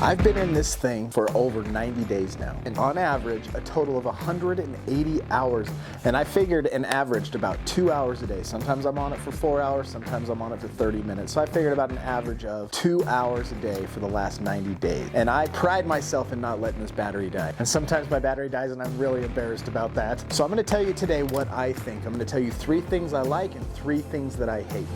I've been in this thing for over 90 days now, and on average, a total of 180 hours. And I figured and averaged about 2 hours a day. Sometimes I'm on it for 4 hours, sometimes I'm on it for 30 minutes. So I figured about an average of 2 hours a day for the last 90 days. And I pride myself in not letting this battery die. And sometimes my battery dies and I'm really embarrassed about that. So I'm gonna tell you today what I think. I'm gonna tell you 3 things I like and 3 things that I hate.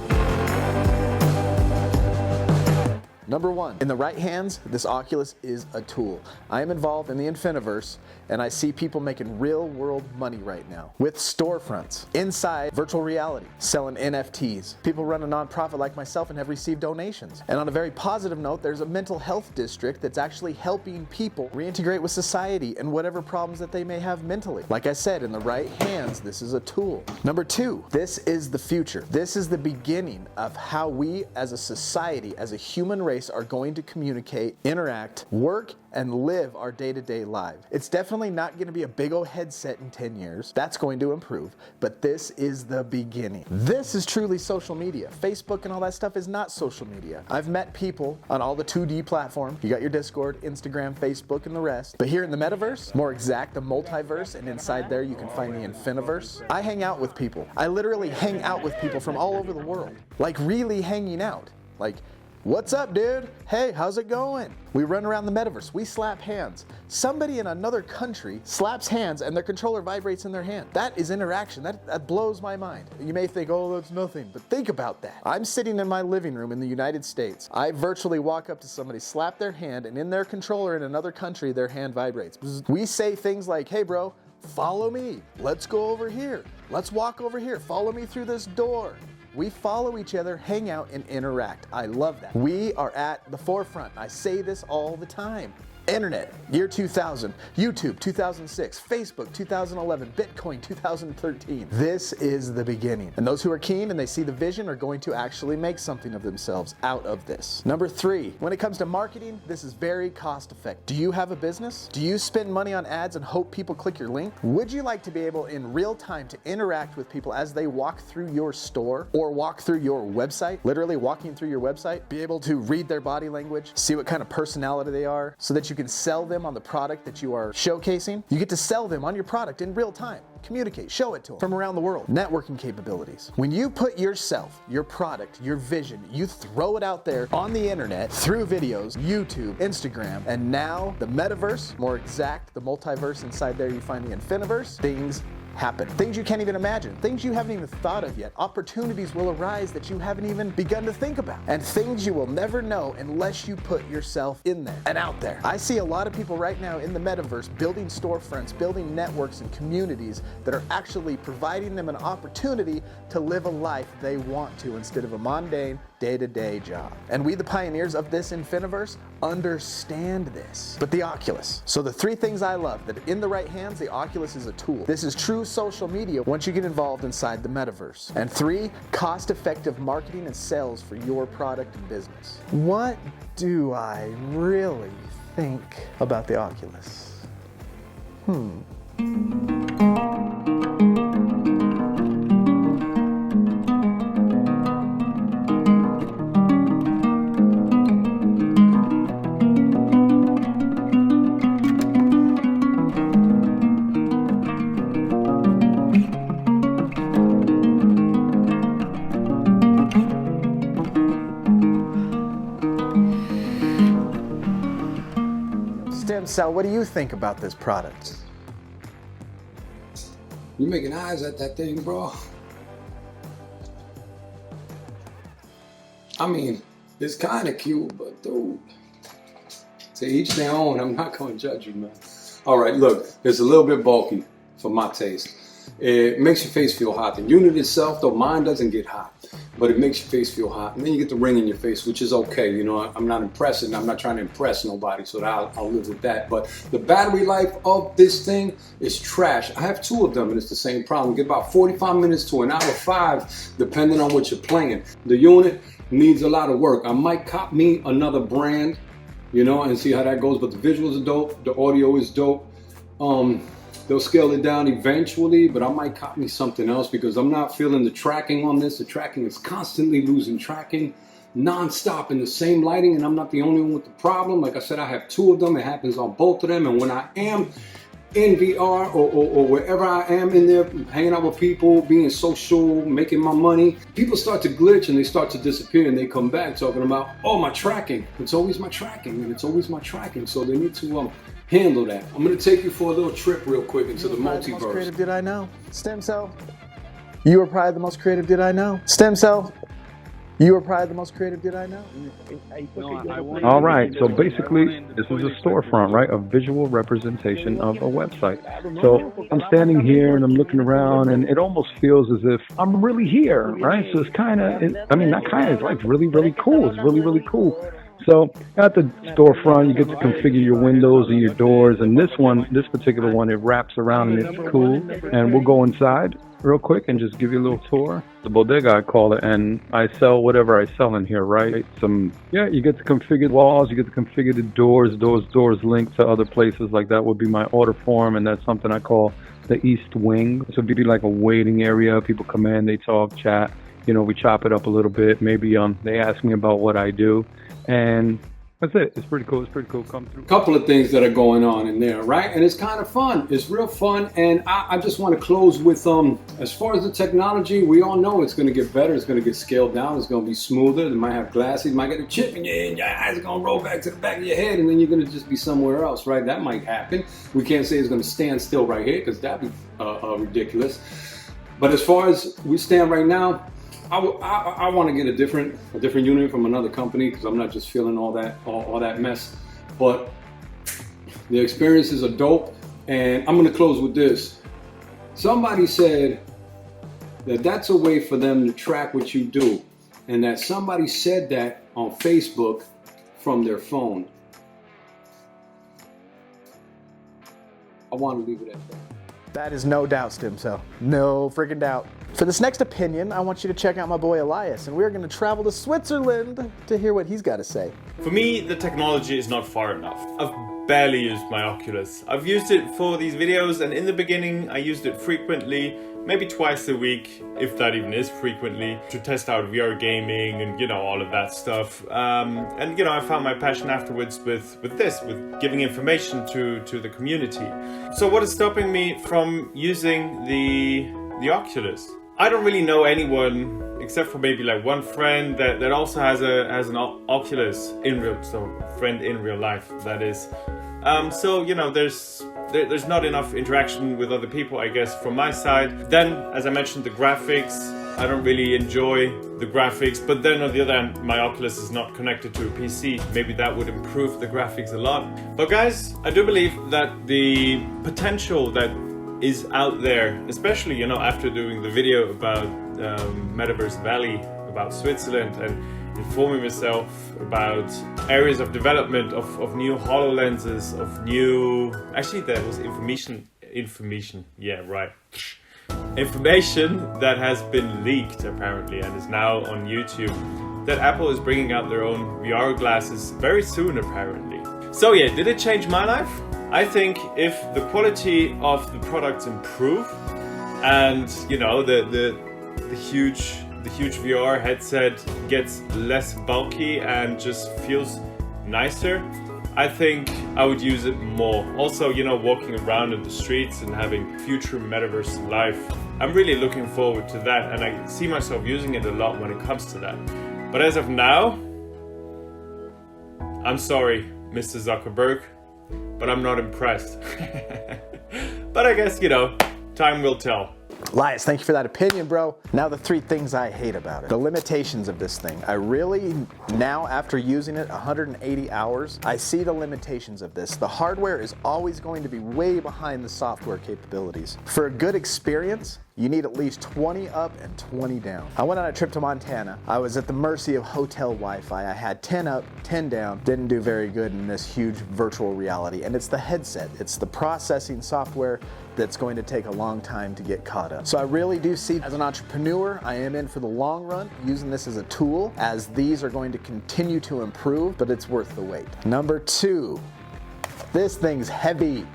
Number 1, in the right hands, this Oculus is a tool. I am involved in the Infiniverse, and I see people making real world money right now with storefronts inside virtual reality, selling NFTs. People run a nonprofit like myself and have received donations. And on a very positive note, there's a mental health district that's actually helping people reintegrate with society and whatever problems that they may have mentally. Like I said, in the right hands, this is a tool. Number 2, this is the future. This is the beginning of how we as a society, as a human race, are going to communicate, interact, work, and live our day-to-day lives. It's definitely not going to be a big old headset in 10 years. That's going to improve, but this is the beginning. This is truly social media. Facebook and all that stuff is not social media. I've met people on all the 2D platforms. You got your Discord, Instagram, Facebook, and the rest. But here in the Metaverse, more exact, the multiverse, and inside there you can find the Infiniverse. I hang out with people. I literally hang out with people from all over the world. Like really hanging out. Like, what's up, dude? Hey, how's it going? We run around the Metaverse. We slap hands. Somebody in another country slaps hands and their controller vibrates in their hand. That is interaction. That blows my mind. You may think, oh, that's nothing, but think about that. I'm sitting in my living room in the United States. I virtually walk up to somebody, slap their hand, and in their controller in another country, their hand vibrates. We say things like, hey, bro, follow me. Let's go over here. Let's walk over here. Follow me through this door. We follow each other, hang out, and interact. I love that. We are at the forefront. I say this all the time. Internet, year 2000, YouTube, 2006, Facebook, 2011, Bitcoin, 2013. This is the beginning. And those who are keen and they see the vision are going to actually make something of themselves out of this. Number 3, when it comes to marketing, this is very cost effective. Do you have a business? Do you spend money on ads and hope people click your link? Would you like to be able in real time to interact with people as they walk through your store or walk through your website, literally walking through your website, be able to read their body language, see what kind of personality they are so that you can sell them on the product that you are showcasing? You get to sell them on your product in real time. Communicate, show it to them from around the world. Networking capabilities. When you put yourself, your product, your vision, you throw it out there on the internet through videos, YouTube, Instagram, and now the Metaverse, more exact, the multiverse inside there you find the Infiniverse, things happen. Things you can't even imagine. Things you haven't even thought of yet. Opportunities will arise that you haven't even begun to think about. And things you will never know unless you put yourself in there and out there. I see a lot of people right now in the Metaverse building storefronts, building networks and communities that are actually providing them an opportunity to live a life they want to instead of a mundane day-to-day job. And we, the pioneers of this Infiniverse, understand this. But the Oculus. So the 3 things I love, that in the right hands, the Oculus is a tool. This is true social media once you get involved inside the Metaverse. And 3, cost-effective marketing and sales for your product and business. What do I really think about the Oculus? Stem Cell, what do you think about this product? You making eyes at that thing, bro? I mean, it's kind of cute, but dude, to each their own. I'm not gonna judge you, man. All right, look, it's a little bit bulky for my taste. It makes your face feel hot. The unit itself, though, mine doesn't get hot, but it makes your face feel hot. And then you get the ring in your face, which is okay. You know, I'm not impressing. I'm not trying to impress nobody, so I'll live with that. But the battery life of this thing is trash. I have 2 of them, and it's the same problem. You get about 45 minutes to an hour 5, depending on what you're playing. The unit needs a lot of work. I might cop me another brand, you know, and see how that goes. But the visuals are dope. The audio is dope. They'll scale it down eventually, but I might copy something else because I'm not feeling the tracking on this. The tracking is constantly losing tracking. non-stop in the same lighting, and I'm not the only one with the problem. Like I said, I have 2 of them. It happens on both of them. And when I am in VR or wherever I am in there, hanging out with people, being social, making my money, people start to glitch and they start to disappear, and they come back talking about, oh, my tracking. It's always my tracking, and it's always my tracking. So they need to handle that. I'm gonna take you for a little trip real quick into the multiverse. The most creative did I know? Stem cell. You were probably the most creative did I know? Stem cell. You were probably the most creative did I know? All right, so basically this is a storefront, right? A visual representation of a website. So I'm standing here and I'm looking around, and it almost feels as if I'm really here, right? So it's kind of, it's like really, really cool. It's really, really cool. So at the storefront, you get to configure your windows and your doors, and this particular one, it wraps around and it's cool. And we'll go inside real quick and just give you a little tour. The bodega, I call it, and I sell whatever I sell in here, right? You get to configure walls, you get to configure the doors link to other places. Like that would be my order form, and that's something I call the East Wing. So it'd be like a waiting area. People come in, they talk, chat. We chop it up a little bit. Maybe they ask me about what I do. And that's it. It's pretty cool. It's pretty cool. Come through. Couple of things that are going on in there, right? And it's kind of fun. It's real fun. And I just want to close with, as far as the technology, we all know it's going to get better. It's going to get scaled down. It's going to be smoother. It might have glasses. You might get a chip in your head. Your eyes are going to roll back to the back of your head, and then you're going to just be somewhere else, right? That might happen. We can't say it's going to stand still right here, because that'd be ridiculous. But as far as we stand right now, I want to get a different unit from another company, because I'm not just feeling all that mess. But the experiences are dope, and I'm going to close with this. Somebody said that that's a way for them to track what you do, and that somebody said that on Facebook from their phone. I want to leave it at that. That is no doubt, Stem Cell. No freaking doubt. For this next opinion, I want you to check out my boy Elias, and we're going to travel to Switzerland to hear what he's got to say. For me, the technology is not far enough. I've barely used my Oculus. I've used it for these videos, and in the beginning I used it frequently, maybe twice a week, if that even is frequently, to test out VR gaming and all of that stuff. And I found my passion afterwards with giving information to the community. So what is stopping me from using the Oculus? I don't really know anyone except for maybe like one friend that also has an Oculus friend in real life, that is. So there's not enough interaction with other people, I guess, from my side. Then, as I mentioned, the graphics, I don't really enjoy the graphics, but then on the other hand, my Oculus is not connected to a PC. Maybe that would improve the graphics a lot. But guys, I do believe that the potential that is out there, especially after doing the video about Metaverse Valley, about Switzerland, and informing myself about areas of development of new HoloLenses, of new... Actually, that was information. Yeah, right. Information that has been leaked, apparently, and is now on YouTube. That Apple is bringing out their own VR glasses very soon, apparently. So yeah, did it change my life? I think if the quality of the products improve, and the huge VR headset gets less bulky and just feels nicer, I think I would use it more. Also, walking around in the streets and having future Metaverse life, I'm really looking forward to that, and I see myself using it a lot when it comes to that. But as of now, I'm sorry, Mr. Zuckerberg, but I'm not impressed. But I guess, time will tell. Elias, thank you for that opinion, bro. Now the 3 things I hate about it. The limitations of this thing. I really, now after using it 180 hours, I see the limitations of this. The hardware is always going to be way behind the software capabilities. For a good experience, you need at least 20 up and 20 down. I went on a trip to Montana. I was at the mercy of hotel Wi-Fi. I had 10 up, 10 down. Didn't do very good in this huge virtual reality. And it's the headset. It's the processing software that's going to take a long time to get caught up. So I really do see, as an entrepreneur, I am in for the long run, using this as a tool, as these are going to continue to improve, but it's worth the wait. Number 2, this thing's heavy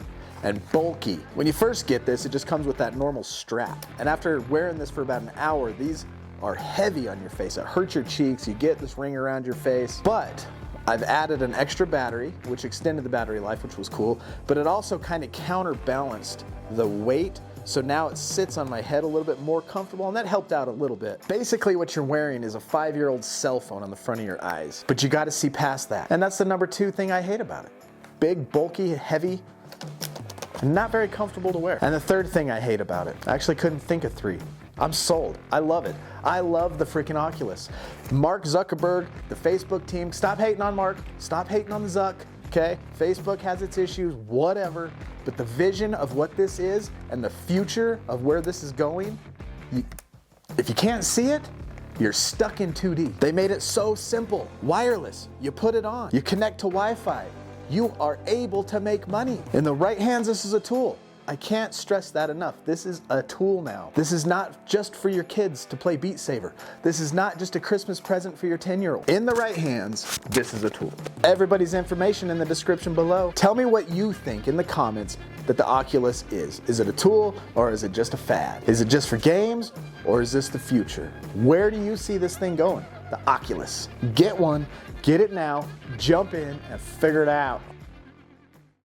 and bulky. When you first get this, it just comes with that normal strap. And after wearing this for about an hour, these are heavy on your face. It hurts your cheeks, you get this ring around your face. But I've added an extra battery, which extended the battery life, which was cool, but it also kind of counterbalanced the weight. So now it sits on my head a little bit more comfortable, and that helped out a little bit. Basically what you're wearing is a 5-year-old cell phone on the front of your eyes, but you gotta see past that. And that's the number 2 thing I hate about it. Big, bulky, heavy, not very comfortable to wear. And the 3rd thing I hate about it, I actually couldn't think of 3. I'm sold. I love it. I love the freaking Oculus. Mark Zuckerberg, the Facebook team, stop hating on Mark, stop hating on the Zuck, okay? Facebook has its issues, whatever, but the vision of what this is and the future of where this is going, if you can't see it, you're stuck in 2D. They made it so simple. Wireless, you put it on, you connect to Wi-Fi, you are able to make money. In the right hands, this is a tool. I can't stress that enough. This is a tool now. This is not just for your kids to play Beat Saber. This is not just a Christmas present for your 10-year-old. In the right hands, this is a tool. Everybody's information in the description below. Tell me what you think in the comments that the Oculus is. Is it a tool or is it just a fad? Is it just for games or is this the future? Where do you see this thing going? The Oculus. Get one, get it now, jump in and figure it out.